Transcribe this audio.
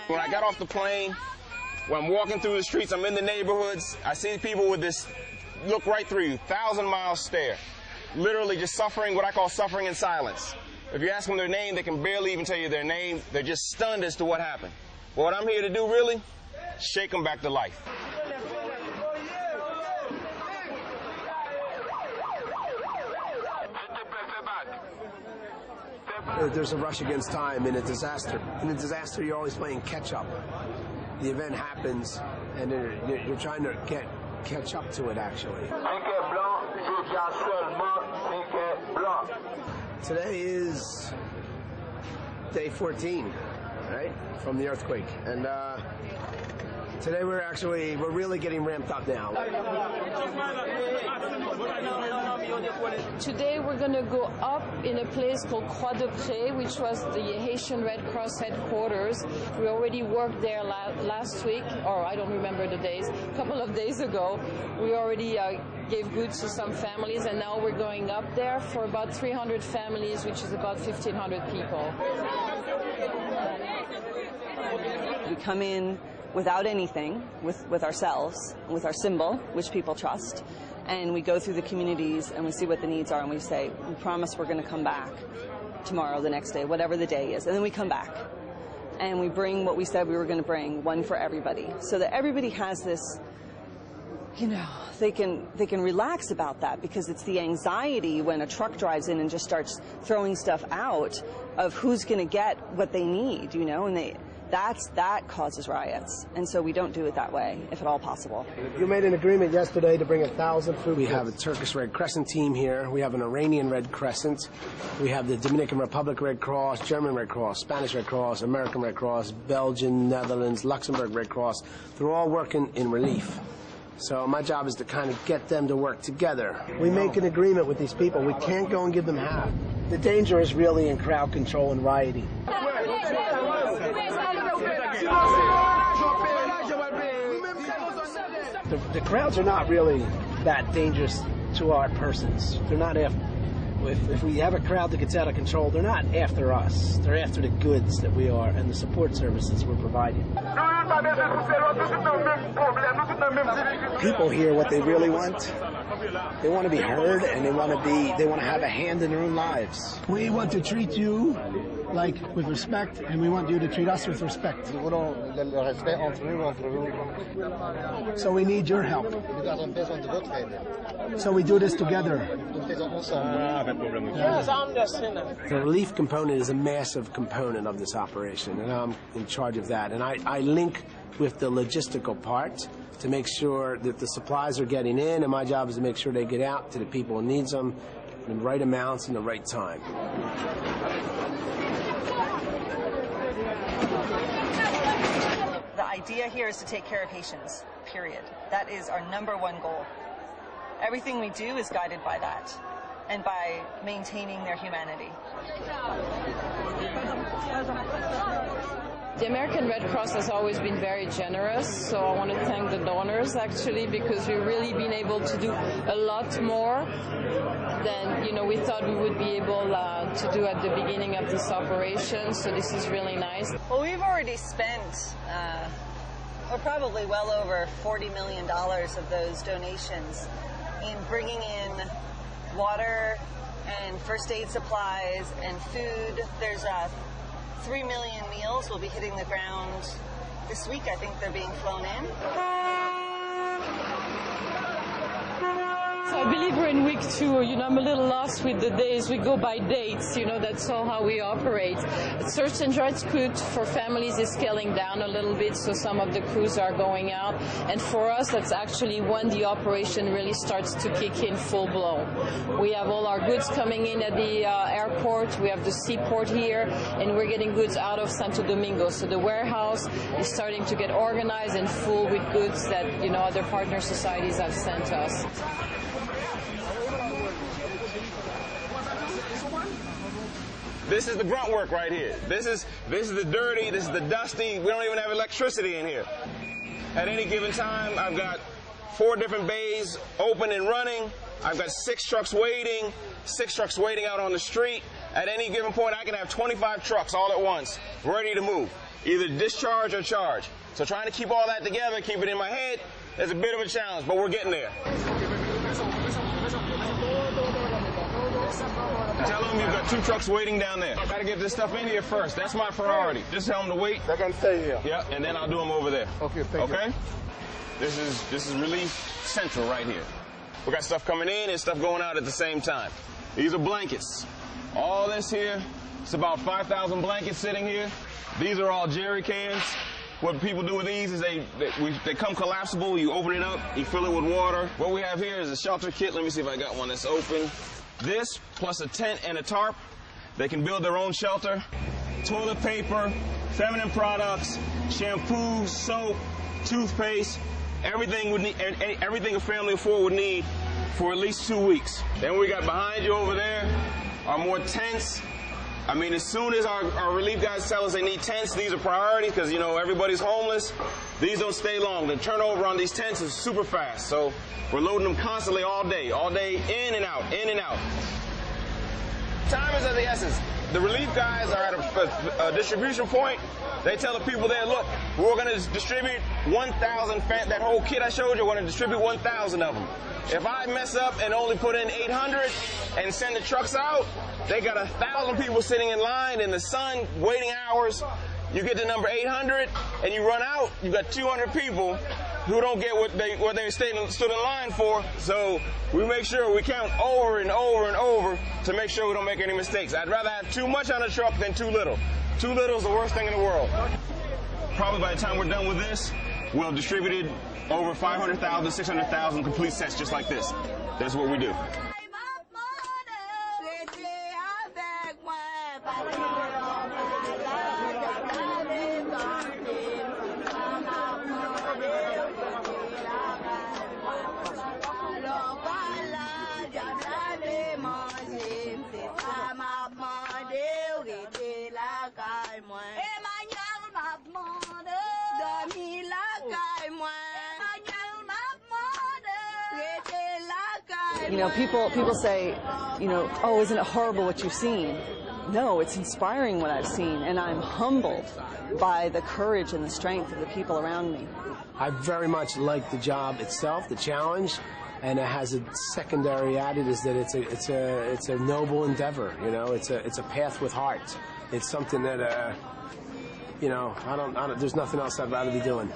When I got off the plane, when I'm walking through the streets, I'm in the neighborhoods, I see people with this look right through you, 1,000-mile stare, literally just suffering, what I call suffering in silence. If you ask them their name, they can barely even tell you their name. They're just stunned as to what happened. Well, what I'm here to do, really, shake them back to life. There's a rush against time in a disaster. In a disaster, you're always playing catch-up. The event happens, and you're trying to catch up to it, actually. Today is day 14, right, from the earthquake. And today we're really getting ramped up now. Today we're going to go up in a place called Croix de Pré, which was the Haitian Red Cross headquarters. We already worked there last week, or I don't remember the days, a couple of days ago. We already gave goods to some families, and now we're going up there for about 300 families, which is about 1,500 people. We come in without anything, with ourselves, with our symbol, which people trust, and we go through the communities and we see what the needs are, and we say, we promise we're going to come back tomorrow, the next day, whatever the day is, and then we come back. And we bring what we said we were going to bring, one for everybody, so that everybody has this, you know, they can relax about that, because it's the anxiety when a truck drives in and just starts throwing stuff out of who's going to get what they need, you know, and that causes riots, and so we don't do it that way, if at all possible. You made an agreement yesterday to bring 1,000 food. We have a Turkish Red Crescent team here. We have an Iranian Red Crescent. We have the Dominican Republic Red Cross, German Red Cross, Spanish Red Cross, American Red Cross, Belgian, Netherlands, Luxembourg Red Cross. They're all working in relief. So my job is to kind of get them to work together. We make an agreement with these people. We can't go and give them half. The danger is really in crowd control and rioting. The crowds are not really that dangerous to our persons. They're not after. If we have a crowd that gets out of control, they're not after us. They're after the goods that we are and the support services we're providing. People hear what they really want. They want to be heard, and they want to have a hand in their own lives. We want to treat you with respect, and we want you to treat us with respect. So we need your help. So we do this together. The relief component is a massive component of this operation, and I'm in charge of that. And I link with the logistical part to make sure that the supplies are getting in, and my job is to make sure they get out to the people who needs them in the right amounts and the right time. The idea here is to take care of Haitians, period. That is our #1 goal. Everything we do is guided by that, and by maintaining their humanity. The American Red Cross has always been very generous, so I want to thank the donors, actually, because we've really been able to do a lot more than, you know, we thought we would be able to do at the beginning of this operation, so this is really nice. Well, we've already spent probably well over $40 million of those donations in bringing in water and first aid supplies and food. There's 3 million meals will be hitting the ground this week. I think they're being flown in. So I believe we're in week 2. You know, I'm a little lost with the days. We go by dates. You know, that's all how we operate. Search and rescue for families is scaling down a little bit, so some of the crews are going out. And for us, that's actually when the operation really starts to kick in full blown. We have all our goods coming in at the airport. We have the seaport here, and we're getting goods out of Santo Domingo. So the warehouse is starting to get organized and full with goods that, you know, other partner societies have sent us. This is the grunt work right here. This is the dirty, this is the dusty. We don't even have electricity in here. At any given time, I've got 4 different bays open and running. I've got 6 trucks waiting out on the street. At any given point, I can have 25 trucks all at once, ready to move, either discharge or charge. So trying to keep all that together, keep it in my head, is a bit of a challenge, but we're getting there. Tell them you've got 2 trucks waiting down there. Got to get this stuff in here first. That's my priority. Just tell them to wait. They're going to stay here. Yeah, and then I'll do them over there. Okay, thank you. Okay? This is Relief Central right here. We got stuff coming in and stuff going out at the same time. These are blankets. All this here, it's about 5,000 blankets sitting here. These are all jerry cans. What people do with these is they come collapsible. You open it up, you fill it with water. What we have here is a shelter kit. Let me see if I got one that's open. This, plus a tent and a tarp. They can build their own shelter. Toilet paper, feminine products, shampoo, soap, toothpaste, everything a family of 4 would need for at least 2 weeks. Then we got behind you over there are more tents. I mean, as soon as our relief guys tell us they need tents, these are priority because, you know, everybody's homeless. These don't stay long. The turnover on these tents is super fast. So we're loading them constantly all day, in and out, in and out. Time is of the essence. The relief guys are at a distribution point. They tell the people there, look, we're going to distribute 1,000, that whole kit I showed you, we're going to distribute 1,000 of them. If I mess up and only put in 800 and send the trucks out, they got 1,000 people sitting in line in the sun, waiting hours. You get to number 800 and you run out, you got 200 people who don't get what they stood in line for. So we make sure we count over and over and over to make sure we don't make any mistakes. I'd rather have too much on the truck than too little. Too little is the worst thing in the world. Probably by the time we're done with this, we'll have distributed over 500,000, 600,000 complete sets just like this. That's what we do. You know, people say, you know, oh, isn't it horrible what you've seen? No, it's inspiring what I've seen, and I'm humbled by the courage and the strength of the people around me. I very much like the job itself, the challenge, and it has a secondary added is that it's a noble endeavor. You know, it's a path with heart. It's something that you know, I don't there's nothing else I'd rather be doing.